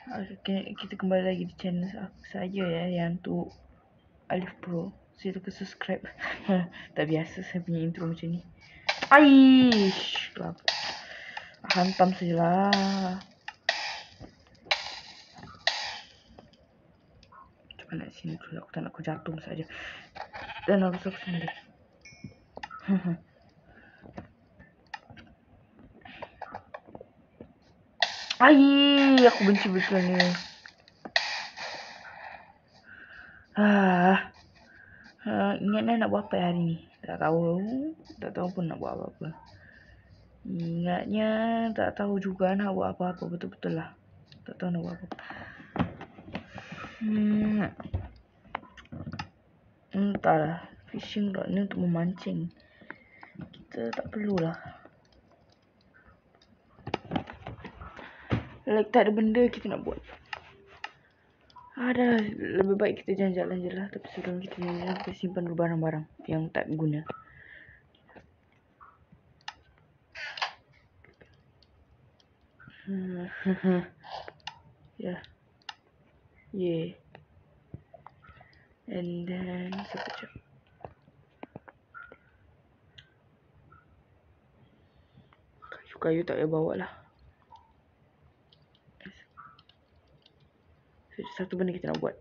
Okay, kita kembali lagi di channel saya ya, yang tu Alif Pro. Saya tekan subscribe. Tak biasa saya punya intro macam ni. Aish, gelap. Hantam sajalah. Coba nak sini dulu, aku tak nak kau jatuh saja. Dan harus aku sendiri. Aiy, aku benci betul ni. Ingatnya nak buat apa hari ni? Tak tahu pun nak buat apa-apa. Ingatnya tak tahu juga nak buat apa-apa, betul-betul lah. Tak tahu nak buat apa-apa. Entahlah, fishing rod ni untuk memancing. Kita tak perlulah. Like tak ada benda kita nak buat. Ada, lebih baik kita jalan-jalan je lah. Tapi sebelum kita jalan-jalan, kita simpan dulu barang-barang yang tak guna. Ya. Yeah. And then sekejap. Kayu tak payah bawa lah. Satu benda kita nak buat.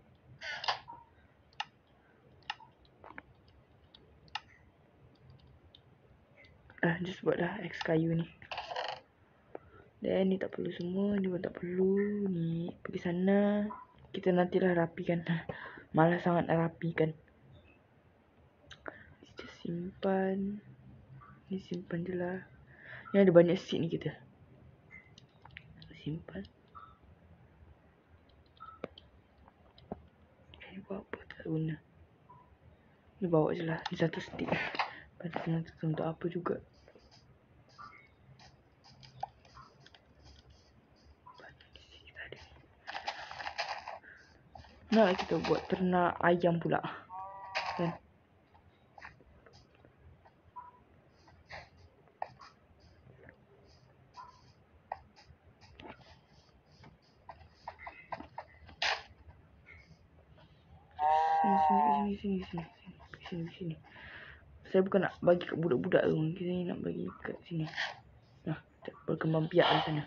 Just buat dah X kayu ni. Dan ni tak perlu semua. Ni pun tak perlu. Ni pergi sana. Kita nantilah rapikan. Malas sangat nak rapikan. Kita simpan. Ni simpan je lah. Ni ada banyak seed ni kita. Simpan. Ni buat apa tak guna. Ni bawa je lah. Ni satu stick. Lepas nanti untuk apa juga. Nak kita buat ternak ayam pula. Kan? Sini. Saya bukan nak bagi kat budak-budak tu. Kita nak bagi kat sini. Nah, berkembang biak di sana.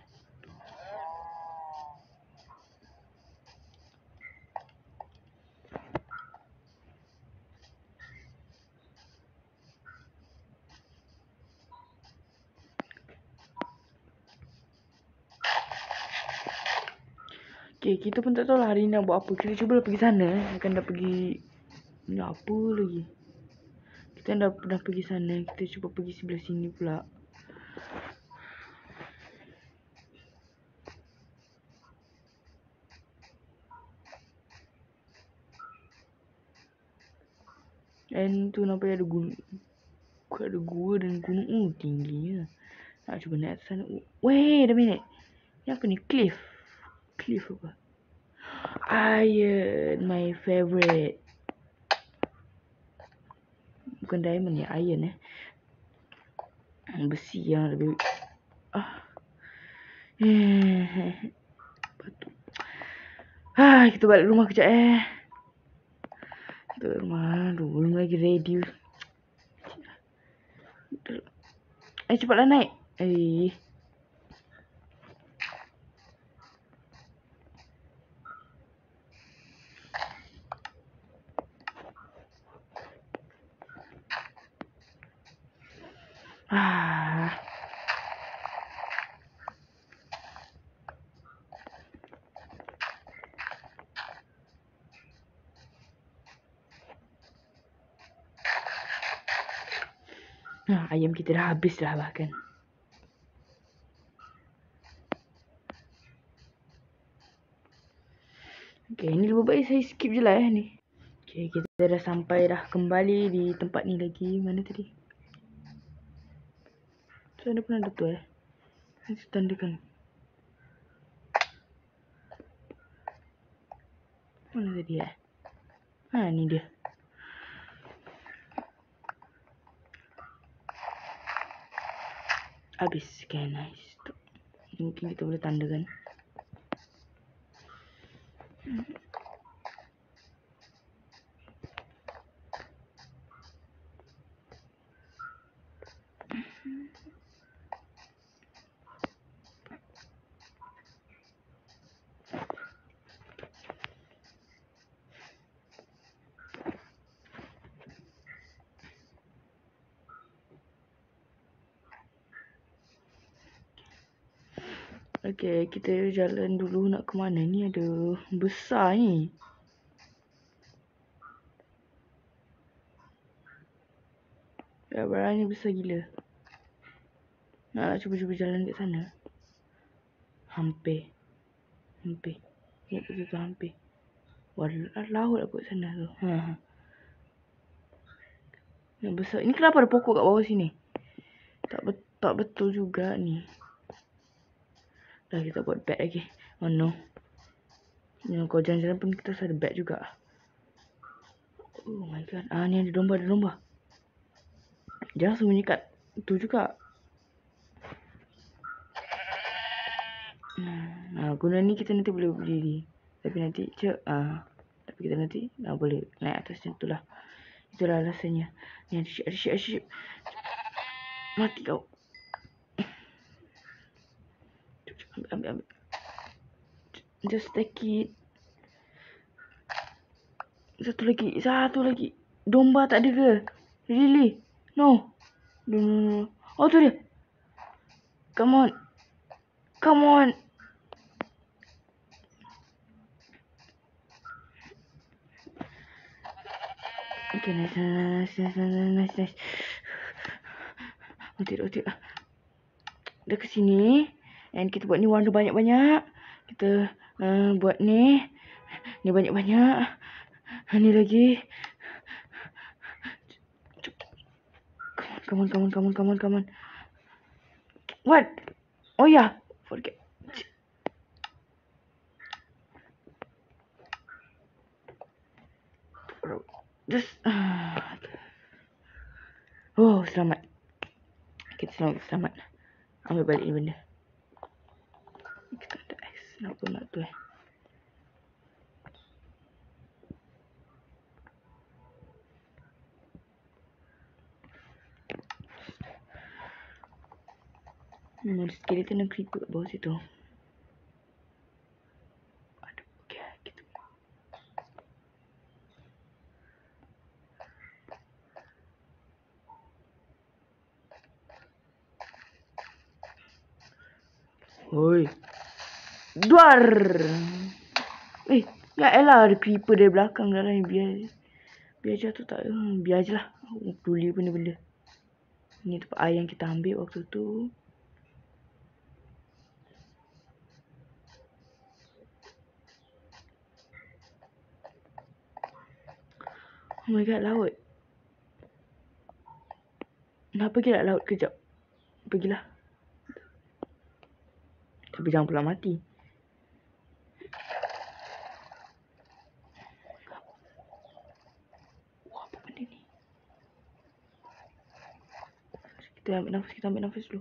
Okay, kita pun tak tahu lah hari ni nak buat apa. Kita cubalah pergi sana. Akan dah pergi. Ni apa lagi? Kita dah pernah pergi sana. Kita cuba pergi sebelah sini pula. And tu nampak ada gunung. Ada gua dan gunung. Tingginya. Nak cuba naik atas sana. Wait a minute. Ni apa ni? Cliff apa? Iron. My favorite. Bukan diamond ya. Iron besi yang lebih. Batu. Kita balik rumah kejap Kita balik rumah. Aduh, belum lagi ready. Cepatlah naik. Ayam kita dah habis dah bahkan. Okay, ni lebih baik saya skip je lah ni. Okay, kita dah sampai dah kembali di tempat ni lagi. Mana tadi? So, ada pun ada tu Ini tandakan. Mana tadi ni dia. Habis. Okay, nice. Mungkin kita boleh tandakan. Okay, kita jalan dulu nak ke mana ni? Ada besar ni. Ya, barangnya besar gila. Nak cuba-cuba jalan kat sana. Hampir. Ya, betul tu hampir. Wah, laut lah kot sana tu. Yang besar. Ini kenapa ada pokok kat bawah sini? Tak betul juga ni. Dah, kita buat bed lagi. Oh no. Kau jalan-jalan pun kita ada bed juga. Oh my god. Ni ada domba. Jangan sembunyi kat tu juga. Guna ni kita nanti boleh berdiri. Tapi nanti tapi kita nanti boleh naik atas macam tu lah. Itulah alasannya. Ni ada ship. Mati kau. Ambil. Just take it. Satu lagi. Domba tak ada ke? Really? No. Oh, tu dia. Come on. Okay, nice. Nanti. Dah ke sini. And kita buat ni warna banyak-banyak. Kita buat ni. Ni banyak-banyak. Ni lagi. Come on. What? Oh yeah. Forget. Just. Oh, selamat. Kita selamat. Ambil balik ni benda. Kita ada ais. Kenapa nak tu Ada skeleton dan creeper kat bawah situ. Aduh, okay, gitu. Oi. Duar. Ya elah, ada creeper dari belakang dah lah. Biar jatuh tak. Biar je lah. Aku peduli benda-benda. Ni tempat air yang kita ambil waktu tu. Oh my god, laut. Nak pergi tak laut kejap? Pergilah. Tapi jangan pula mati. Wah, apa benda ni? Kita ambil nafas dulu.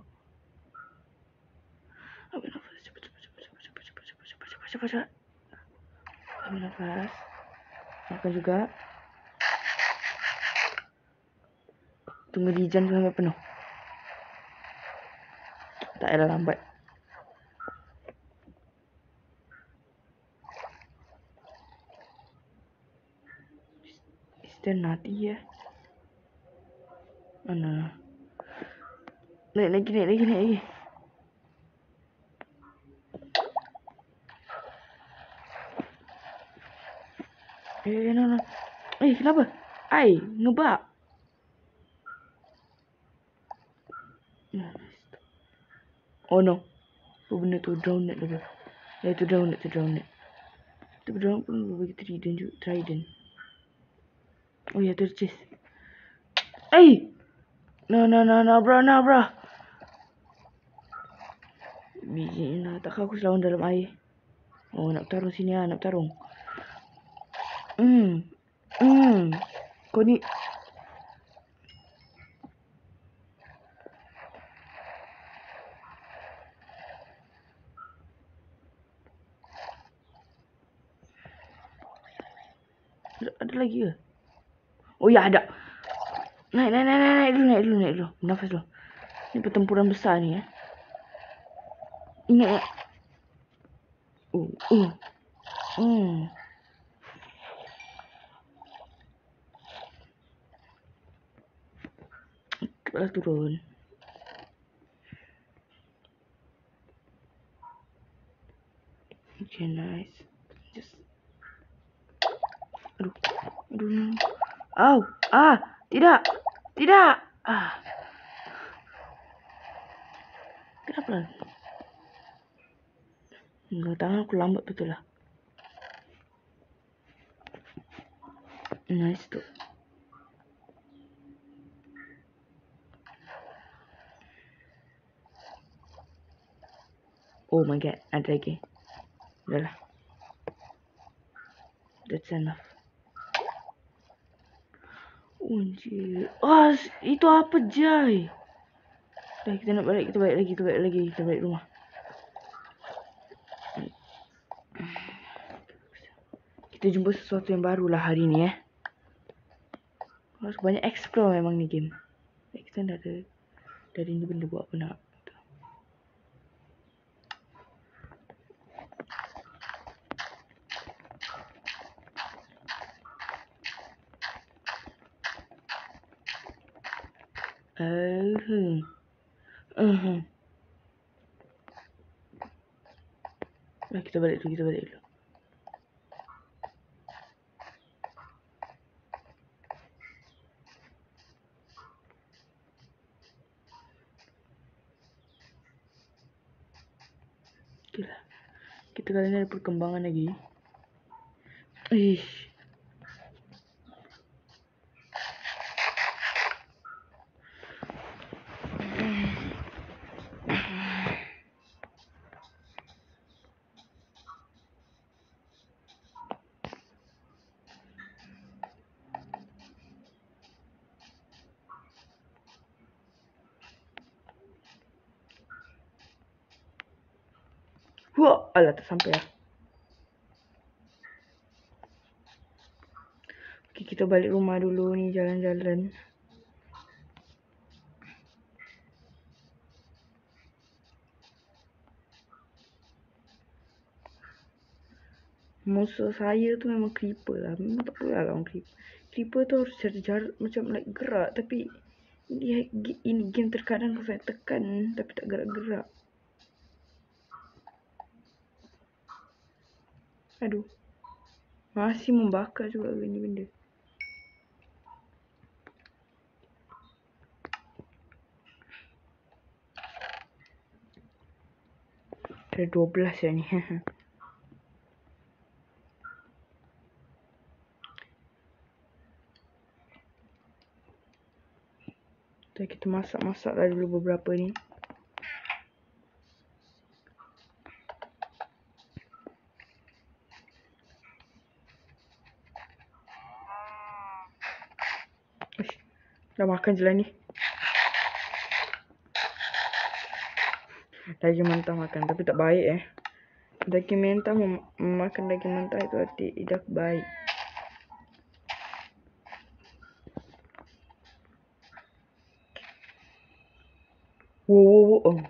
Ambil nafas. Cepat. Ambil nafas. Makan juga. Tunggu Dijan sampai penuh. Tak ada lambat. Is there nothing here? Oh no. Naik lagi. No. Kenapa? Ngebak. Oh no. Apa benda tu? Drowned ke? Ya, itu drowned. Itu drowned pun bagi trident. Oh ya, tu chest. No, bro. Biji lah. Takkan aku selalu dalam air. Oh, nak bertarung sini lah. Nak bertarung. Kau ni. Ada lagi ke? Oh ya, ada. Naik dulu. Nafas dulu. Ini pertempuran besar ni ya. Ingat. Hmm. Cepatlah turun. Okay, nice. Just. Aduh. Au. Tidak. Kenapa? Enggak, tangan aku lambat betul lah. Nice tu. Oh my god, ada lagi. Dah lah. That's enough. Anjir. Itu apa Jai? Dah, kita nak balik, kita balik rumah. Kita jumpa sesuatu yang baru lah hari ni Harus banyak explore memang ni game. Kita dah ada ni benda buat apa nak. Nah, kita balik dulu. Okay lah. Kita kali ni ada perkembangan lagi. Ish. Wah, alah tak sampai lah. Okay, kita balik rumah dulu ni, jalan-jalan. Musuh saya tu memang creeper lah. Memang tak perlu lah orang creeper. Creeper tu harus cari jarak macam like gerak. Tapi ini game terkadang saya tekan tapi tak gerak-gerak. Aduh. Masih membakar juga ni benda. Ada 12 ya ni. Kita masak lah dulu beberapa ni. Dah makan je lah ni. Daging mentah makan tapi tak baik Daging mentah makan daging mentah itu tidak baik. Wow.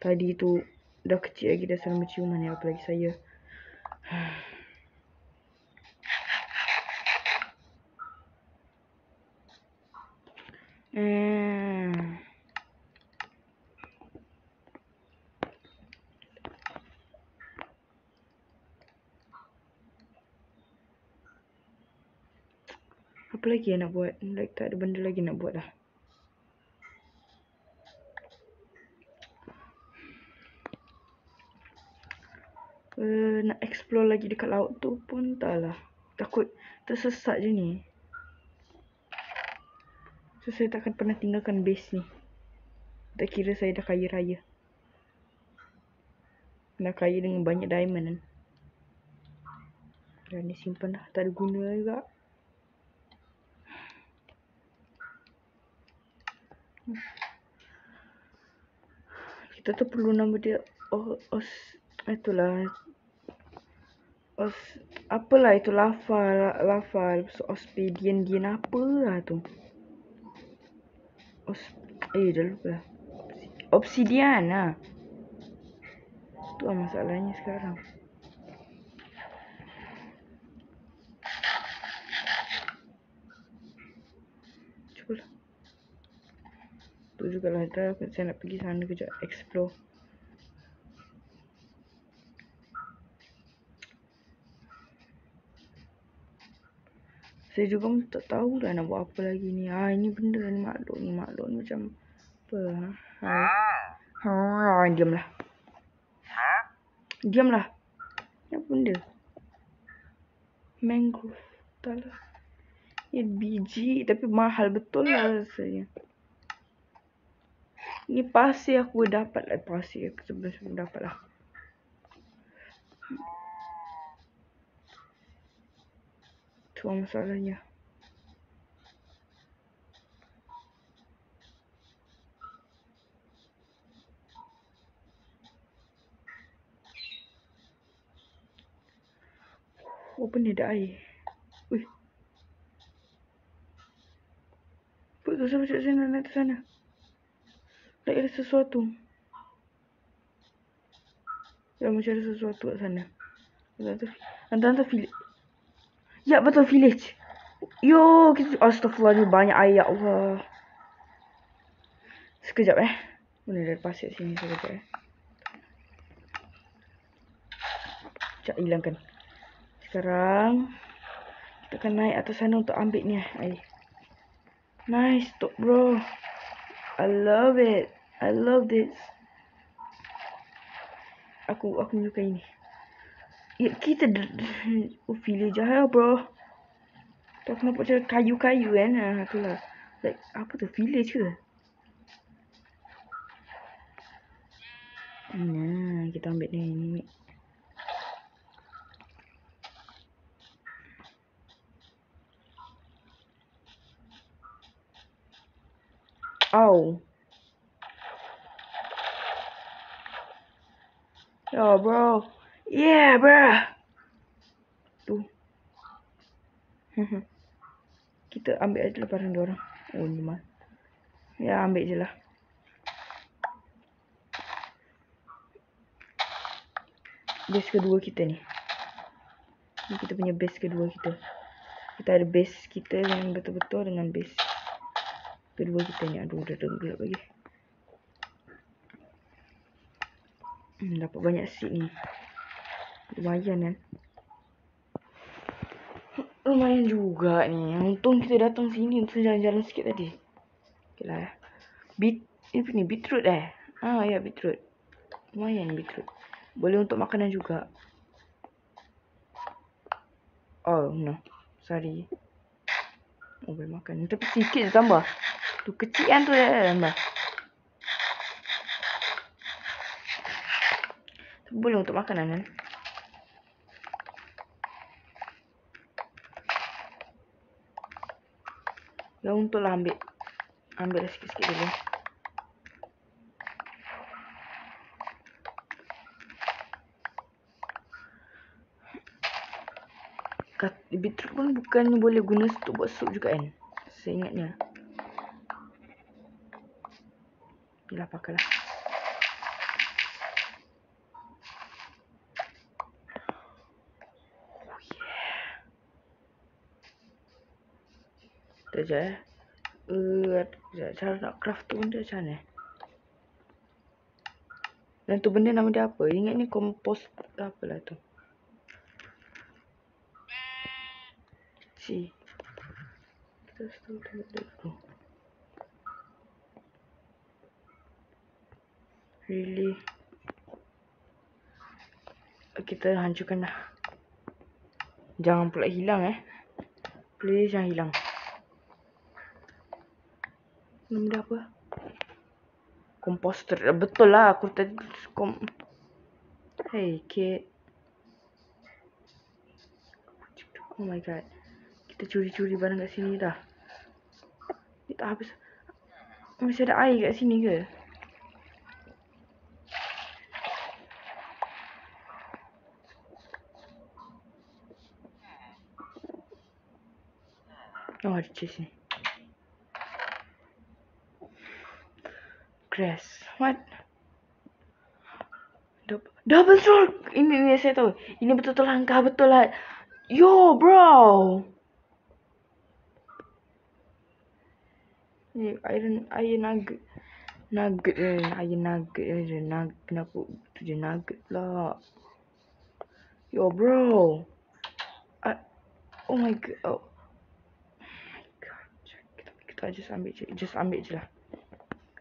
Tadi tu dah kecil lagi dah salah menciuman ya, apalagi saya. Apa lagi yang nak buat? Like tak ada benda lagi nak buat lah. Nak explore lagi dekat laut tu pun tak lah. Takut tersesat je ni. So saya takkan pernah tinggalkan base ni. Tak kira saya dah kaya raya. Dah kaya dengan banyak diamond kan. Dan ni simpan dah, tak ada guna juga. Kita tu perlu nama dia itulah Apalah itu lava. Lepas tu Ospedian apa lah tu. Dah lupa lah. Obsidian lah. Tu lah masalahnya sekarang. Cubalah. Tu jugalah. Saya nak pergi sana kejap. Explore. Saya juga tak tahu dah nak buat apa lagi ni. Ini benda ni makhluk ni macam apa? Diamlah. Diamlah. Ni apa benda? Mangrove. Tak lah. Ni biji tapi mahal betul lah rasanya. Ni pasir aku dapat lah. Pasir aku sebelum dapat lah. Tu masalahnya. Apa ni ada air? Wih. Apa tu sampai kat sana, naik ke sana? Tak ada sesuatu. Ya macam ada sesuatu kat sana. Hantar village. Ya betul village. Yo, astagfirullah ni banyak air ya Allah. Sekejap Mana ada pasir sini sekejap Sekejap hilangkan. Sekarang kita akan naik atas sana untuk ambil ni air. Nice stop bro. I love it. I love this. Aku menyukai ni. Ya kita village lah bro. Tak kenapa macam kayu-kayu kan. Itulah. Like apa tu village ke? Nah, kita ambil ni. Oh. Oh bro. Yeah bro. Tu. Kita ambil aja leparan diorang. Oh ni mah. Ya ambil je lah. Base kedua kita ni. Ni kita punya base kedua kita. Kita ada base kita yang betul-betul dengan base kedua kita ni. Aduh dah gelap lagi. Dapat banyak seed ni. Lumayan kan. Lumayan juga ni. Untung kita datang sini untuk jalan-jalan sikit tadi. Okay lah. Ni beetroot ya beetroot. Lumayan beetroot. Boleh untuk makanan juga. Oh no. Sorry. Oh boleh makan. Tapi sikit je tambah. Tu kecil kan tu tambah. Boleh untuk makanan kan. Ya untuk lah ambil sikit-sikit dulu. Beetroot pun bukan boleh guna untuk buat sup juga kan. Saya ingatnya. Bila pakai lah. Oh yeah. Sekejap cara nak craft tu benda macam mana? Dan tu benda nama dia apa? Ingat ni kompos apalah tu. Kita start dulu. Really. Kita hancurkan dah. Jangan pula hilang Please jangan hilang. Nama dia apa? Komposter. Betul lah aku tadi Hey kid. Oh my god. Kita curi-curi barang kat sini dah. Ni tak habis. Masih ada air kat sini ke? Oh, ada chest ni. Grass. What? Double stroke. Ini saya tahu. Ini betul-betul langkah betul lah. Yo, bro. Ni iron nugget. Nugget je. Kenapa tu je nugget pula? Yo, bro. Oh my god. Oh my god. Kita just ambil je. Just ambil je lah.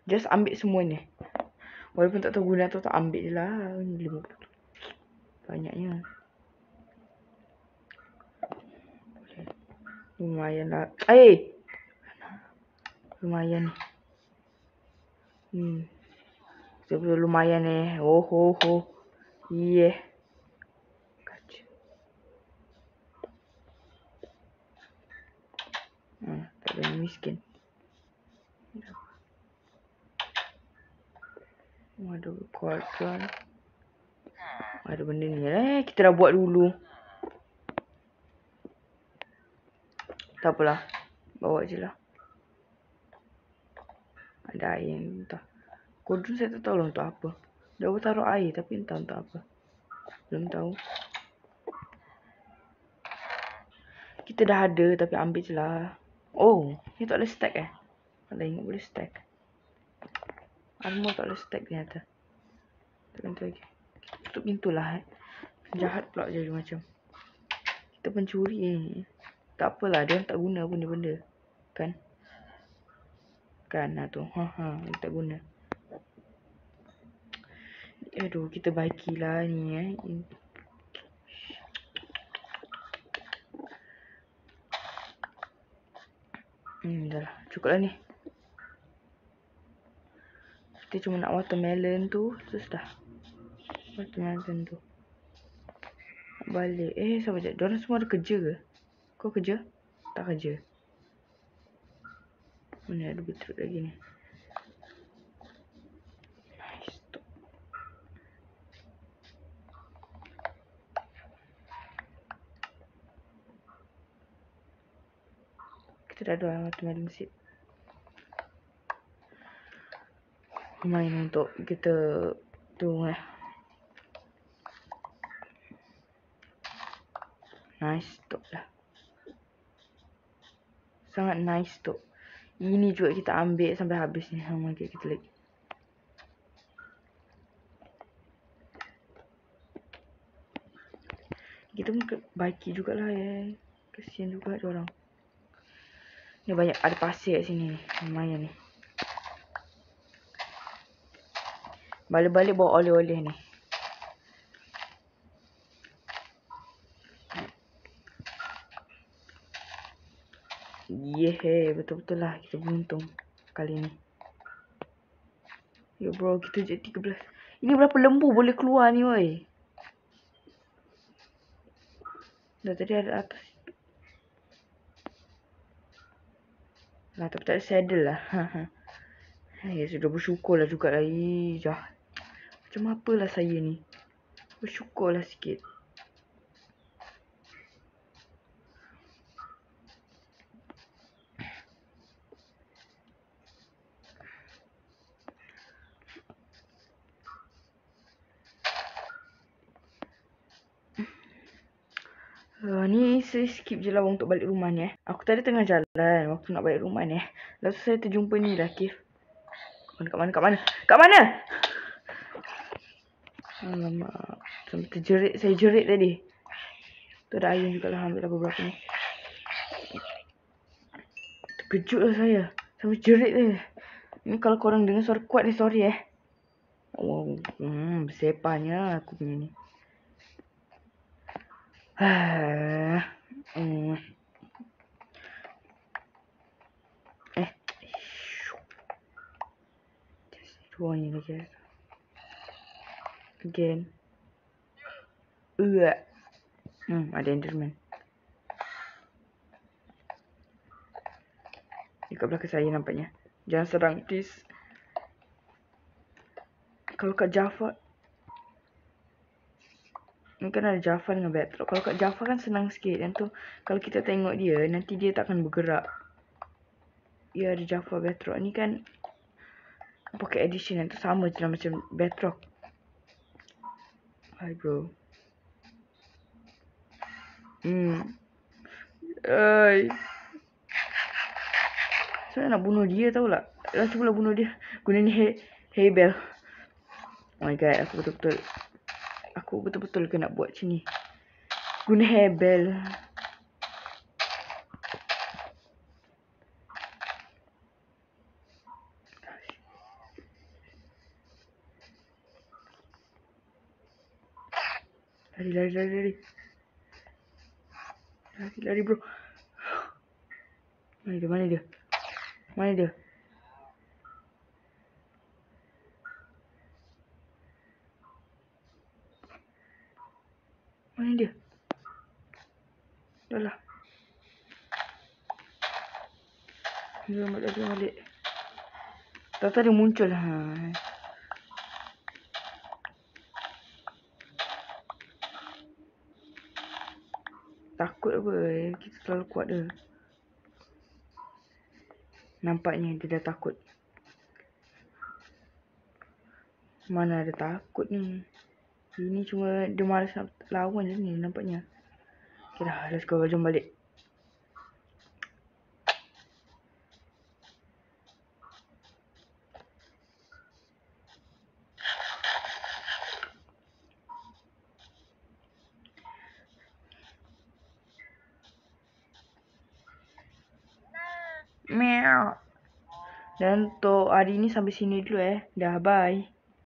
Just ambil semua ni. Walaupun tak tahu guna atau tak, ambil je lah. 50. Banyaknya. Lumayan lah. Lumayan ni. Betul lumayan ni. Oh. Yeah. Kaca. Tak ada yang miskin. Ada kuarkan. Ada benda ni lah. Kita dah buat dulu. Tak apalah. Bawa je lah. Ada air ni entah. Kodron saya tak tahu lah untuk apa. Dah taruh air tapi entah untuk apa. Belum tahu. Kita dah ada tapi ambil je lah. Oh, ni tak boleh stack Kalau ingat boleh stack. Armor tak boleh stack ternyata. Tentu lagi. Tutup pintu lah Jahat pula jadi macam. Kita pencuri ni. Tak apalah, dia tak guna pun dia benda. Kan? Kan lah tu. Dia tak guna. Aduh, kita baikilah ni dah lah. Cukup lah ni. Kita cuma nak watermelon tu. Terus dah. Watermelon tu. Balik. Sabar sekejap. Diorang semua ada kerja ke? Kau kerja? Tak kerja. Mana ada beetroot lagi ni. Nice. Kita dah ada watermelon seed. Lumayan untuk kita tu Nice tu lah. Sangat nice tu. Ini juga kita ambil sampai habis ni. Sama kita lagi. Kita pun baiki jugalah Kesian juga diorang. Ni banyak ada pasir kat sini ni. Lumayan ni. Balik-balik bawa oleh-oleh ni. Betul-betul lah kita beruntung kali ni. Yo bro, kita je 13. Ini berapa lembu boleh keluar ni woi. Dah tadi ada atas. Lah tapi tak ada saddle lah. Sudah bersyukur lah juga lah. Macam apalah saya ni. Bersyukur lah sikit. Ni saya skip je lah untuk balik rumah ni Aku tadi tengah jalan waktu nak balik rumah ni Lepas tu saya terjumpa ni lah Kif. Kat mana? Alamak. Sampai terjerit. Saya jerit tadi. Tu ada ayam juga lah. Ambil lah beberapa ni. Terkejut lah saya. Sampai jerit tadi. Ini kalau korang dengar suara kuat ni, sorry Oh, bersepahnya aku punya ni. Dua ni lagi. Again. Ada Enderman. Dekat belakang saya nampaknya. Jangan serang, please. Kalau Kak Jafar. Ni kan ada Jafar dengan Bedrock. Kalau kat Jafar kan senang sikit. Dan tu kalau kita tengok dia, nanti dia tak akan bergerak. Ya ada Jafar Bedrock. Ni kan Pocket Edition yang tu sama je lah macam Bedrock. Hai bro. Ay. Saya nak bunuh dia tau tak? Rasa pula bunuh dia. Guna ni Haybell. Oh my god, aku betul-betul ke nak buat macam ni. Guna Haybell. Lari. Lari bro. Mana dia? Mana dia? Dah lah. Dia balik. Tak dia muncul. Takut apa? Kita terlalu kuat dah. Nampaknya dia dah takut. Mana ada takut ni. Ini cuma dia malas nak lawan je ni nampaknya. Okay dah, let's go. Jom balik. Meow. Dan untuk hari ni sampai sini dulu Dah, bye.